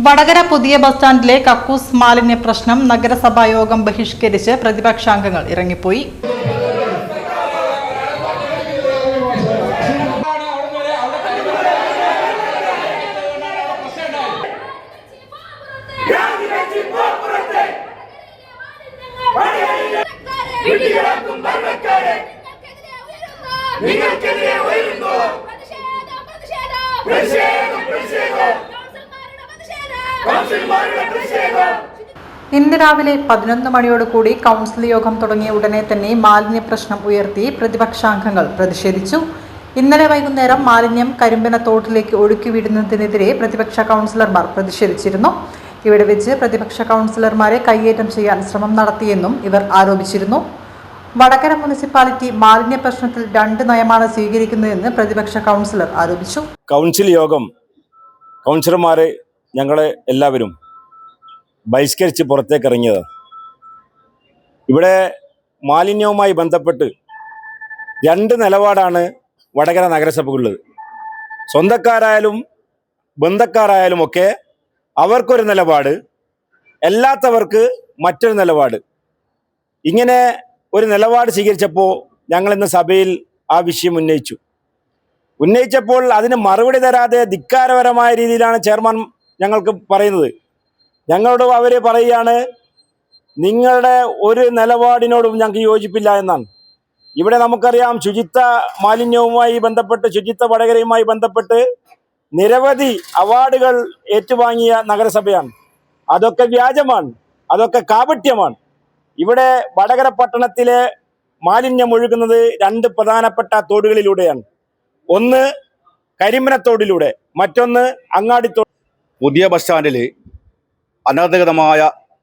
വടകര പുതിയ ബസ് സ്റ്റാൻഡിലെ കക്കൂസ് മാലിന്യ പ്രശ്നം നഗരസഭാ യോഗം ബഹിഷ്കരിച്ച് പ്രതിപക്ഷാംഗങ്ങൾ ഇറങ്ങിപ്പോയി. ഇന്ന് രാവിലെ 11 മണിയോടുകൂടി കൗൺസിൽ യോഗം തുടങ്ങിയ ഉടനെ തന്നെ മാലിന്യ പ്രശ്നം ഉയർത്തി പ്രതിപക്ഷാംഗങ്ങൾ പ്രതിഷേധിച്ചു. ഇന്നലെ വൈകുന്നേരം മാലിന്യം കരിമ്പന തോട്ടിലേക്ക് ഒഴുക്കിവിടുന്നതിനെതിരെ പ്രതിപക്ഷ കൗൺസിലർമാർ പ്രതിഷേധിച്ചിരുന്നു. ഇവിടെ വെച്ച് പ്രതിപക്ഷ കൗൺസിലർമാരെ കയ്യേറ്റം ചെയ്യാൻ ശ്രമം നടത്തിയെന്നും ഇവർ ആരോപിച്ചിരുന്നു. വടകര മുനിസിപ്പാലിറ്റി മാലിന്യ പ്രശ്നത്തിൽ 2 നയമാണ് സ്വീകരിക്കുന്നതെന്ന് പ്രതിപക്ഷ കൗൺസിലർ ആരോപിച്ചു. കൗൺസിൽ യോഗം കൗൺസിലർമാരെ ഞങ്ങളെ എല്ലാവരും ബഹിഷ്കരിച്ച് പുറത്തേക്ക് ഇറങ്ങിയത്. ഇവിടെ മാലിന്യവുമായി ബന്ധപ്പെട്ട് 2 നിലപാടാണ് വടകര നഗരസഭയുള്ളത്. സ്വന്തക്കാരായാലും ബന്ധക്കാരായാലും ഒക്കെ അവർക്കൊരു നിലപാട്, അല്ലാത്തവർക്ക് മറ്റൊരു നിലപാട്. ഇങ്ങനെ ഒരു നിലപാട് സ്വീകരിച്ചപ്പോൾ ഞങ്ങളിന്ന് സഭയിൽ ആ വിഷയം ഉന്നയിച്ചപ്പോൾ അതിന് മറുപടി തരാതെ ധിക്കാരപരമായ രീതിയിലാണ് ചെയർമാൻ ഞങ്ങൾക്ക് പറയുന്നത്. ഞങ്ങളോട് അവർ പറയുകയാണ്, നിങ്ങളുടെ ഒരു നിലപാടിനോടും ഞങ്ങൾക്ക് യോജിപ്പില്ല എന്നാണ്. ഇവിടെ നമുക്കറിയാം, ശുചിത്വ മാലിന്യവുമായി ബന്ധപ്പെട്ട്, ശുചിത്വ വടകരയുമായി ബന്ധപ്പെട്ട് നിരവധി അവാർഡുകൾ ഏറ്റുവാങ്ങിയ നഗരസഭയാണ്. അതൊക്കെ വ്യാജമാണ്, അതൊക്കെ കാപട്യമാണ്. ഇവിടെ വടകര പട്ടണത്തിലെ മാലിന്യം ഒഴുകുന്നത് 2 പ്രധാനപ്പെട്ട തോടുകളിലൂടെയാണ്. ഒന്ന് കരിമ്പനത്തോടിലൂടെ, മറ്റൊന്ന് അങ്ങാടിത്തോട്. പുതിയ ബസ് സ്റ്റാൻഡിൽ അനധികൃതമായ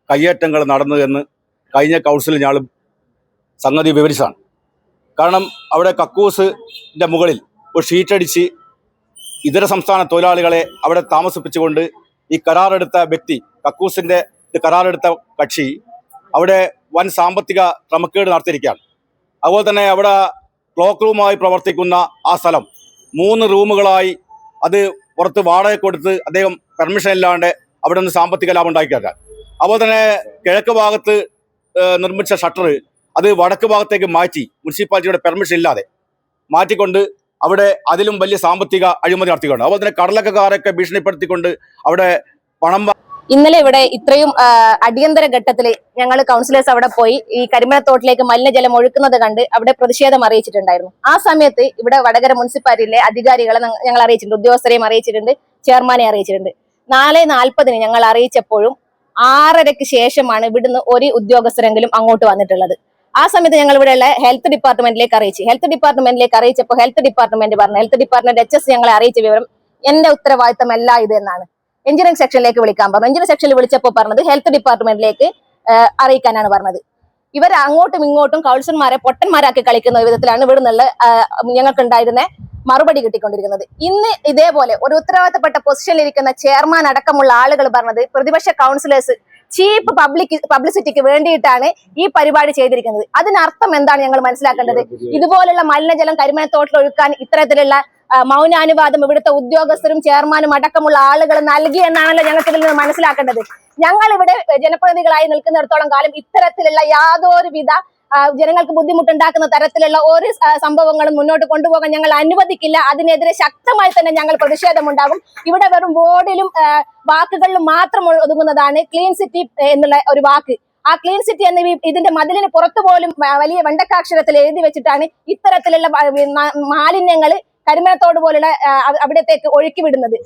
കയ്യേറ്റങ്ങൾ നടന്നു എന്ന് കഴിഞ്ഞ കൗൺസിലിൽ ഞങ്ങൾ സംഗതി വിവരിച്ചതാണ്. കാരണം അവിടെ കക്കൂസിൻ്റെ മുകളിൽ ഒരു ഷീറ്റടിച്ച് ഇതര സംസ്ഥാന തൊഴിലാളികളെ അവിടെ താമസിപ്പിച്ചുകൊണ്ട് ഈ കരാറെടുത്ത വ്യക്തി, കക്കൂസിൻ്റെ കരാറെടുത്ത കക്ഷി അവിടെ വൻ സാമ്പത്തിക ക്രമക്കേട് നടത്തിയിരിക്കുകയാണ്. അതുപോലെ തന്നെ അവിടെ ക്ലോക്ക് റൂമായി പ്രവർത്തിക്കുന്ന ആ സ്ഥലം 3 റൂമുകളായി അത് പുറത്ത് വാടക കൊടുത്ത് അദ്ദേഹം പെർമിഷൻ ഇല്ലാണ്ട് അവിടെ നിന്ന് സാമ്പത്തിക ലാഭം ഉണ്ടാക്കിയാണ്. അതുപോലെ തന്നെ കിഴക്ക് ഭാഗത്ത് നിർമ്മിച്ച ഷട്ടർ അത് വടക്ക് ഭാഗത്തേക്ക് മാറ്റി മുനിസിപ്പാലിറ്റിയുടെ പെർമിഷൻ ഇല്ലാതെ മാറ്റിക്കൊണ്ട് അവിടെ അതിലും വലിയ സാമ്പത്തിക അഴിമതി നടത്തിക്കൊണ്ട്, അതുപോലെ തന്നെ കടലക്കാരൊക്കെ ഭീഷണിപ്പെടുത്തിക്കൊണ്ട് അവിടെ പണം. ഇന്നലെ ഇവിടെ ഇത്രയും അടിയന്തര ഘട്ടത്തിൽ ഞങ്ങൾ കൗൺസിലേഴ്സ് അവിടെ പോയി ഈ കരിമ്പനത്തോട്ടിലേക്ക് മലിനജലം ഒഴുക്കുന്നത് കണ്ട് അവിടെ പ്രതിഷേധം അറിയിച്ചിട്ടുണ്ടായിരുന്നു. ആ സമയത്ത് ഇവിടെ വടകര മുനിസിപ്പാലിറ്റിയിലെ അധികാരികളെ ഞങ്ങൾ അറിയിച്ചിട്ടുണ്ട്, ഉദ്യോഗസ്ഥരെയും അറിയിച്ചിട്ടുണ്ട്, ചെയർമാനെ അറിയിച്ചിട്ടുണ്ട്. 4:40 ഞങ്ങൾ അറിയിച്ചപ്പോഴും 6:30 ശേഷമാണ് ഇവിടുന്ന് ഒരു ഉദ്യോഗസ്ഥരെങ്കിലും അങ്ങോട്ട് വന്നിട്ടുള്ളത്. ആ സമയത്ത് ഞങ്ങൾ ഇവിടെയുള്ള ഹെൽത്ത് ഡിപ്പാർട്ട്മെന്റിലേക്ക് അറിയിച്ചപ്പോൾ ഹെൽത്ത് ഡിപ്പാർട്ട്മെന്റ് പറഞ്ഞു, ഹെൽത്ത് ഡിപ്പാർട്ട്മെന്റ് HS ഞങ്ങളെ അറിയിച്ച വിവരം എന്റെ ഉത്തരവാദിത്തമല്ല ഇത് എന്നാണ്. എഞ്ചിനീയറിംഗ് സെക്ഷനിലേക്ക് വിളിക്കാൻ പറഞ്ഞു. എഞ്ചിനീയറിംഗ് സെക്ഷനിൽ വിളിച്ചപ്പോൾ പറഞ്ഞത് ഹെൽത്ത് ഡിപ്പാർട്ട്മെന്റിലേക്ക് അറിയിക്കാനാണ് പറഞ്ഞത്. ഇവർ അങ്ങോട്ടും ഇങ്ങോട്ടും കൗൺസിലർമാരെ പൊട്ടന്മാരാക്കി കളിക്കുന്ന വിധത്തിലാണ് ഇവിടെ നിന്നുള്ള ഞങ്ങൾക്കുണ്ടായിരുന്ന മറുപടി കിട്ടിക്കൊണ്ടിരിക്കുന്നത്. ഇന്ന് ഇതേപോലെ ഒരു ഉത്തരവാദിത്തപ്പെട്ട പൊസിഷനിൽ ഇരിക്കുന്ന ചെയർമാൻ അടക്കമുള്ള ആളുകൾ പറഞ്ഞത് പ്രതിപക്ഷ കൗൺസിലേഴ്സ് ചീപ്പ് പബ്ലിസിറ്റിക്ക് വേണ്ടിയിട്ടാണ് ഈ പരിപാടി ചെയ്തിരിക്കുന്നത്. അതിനർത്ഥം എന്താണ് ഞങ്ങൾ മനസ്സിലാക്കേണ്ടത്? ഇതുപോലുള്ള മലിനജലം കരിമനത്തോട്ടിൽ ഒഴുക്കാൻ ഇത്തരത്തിലുള്ള മൗനാനുവാദം ഇവിടുത്തെ ഉദ്യോഗസ്ഥരും ചെയർമാനും അടക്കമുള്ള ആളുകൾ നൽകി എന്നാണല്ലോ ഞങ്ങൾക്ക് ഇതിൽ നിന്ന് മനസ്സിലാക്കേണ്ടത്. ഞങ്ങൾ ഇവിടെ ജനപ്രതിനിധികളായി നിൽക്കുന്നിടത്തോളം കാലം ഇത്തരത്തിലുള്ള യാതൊരുവിധ ജനങ്ങൾക്ക് ബുദ്ധിമുട്ടുണ്ടാക്കുന്ന തരത്തിലുള്ള ഒരു സംഭവങ്ങളും മുന്നോട്ട് കൊണ്ടുപോകാൻ ഞങ്ങൾ അനുവദിക്കില്ല. അതിനെതിരെ ശക്തമായി തന്നെ ഞങ്ങൾ പ്രതിഷേധമുണ്ടാകും. ഇവിടെ വെറും ബോർഡിലും വാക്കുകളിലും മാത്രം ഒതുങ്ങുന്നതാണ് ക്ലീൻ സിറ്റി എന്നുള്ള ഒരു വാക്ക്. ആ ക്ലീൻ സിറ്റി എന്ന ഇതിന്റെ മതിലിന് പുറത്തു പോലും വലിയ വെണ്ടക്കാക്ഷരത്തിൽ എഴുതി വെച്ചിട്ടാണ് ഇത്തരത്തിലുള്ള മാലിന്യങ്ങൾ കരിമനത്തോട് പോലുള്ള അവിടത്തേക്ക് ഒഴുക്കി വിടുന്നത്.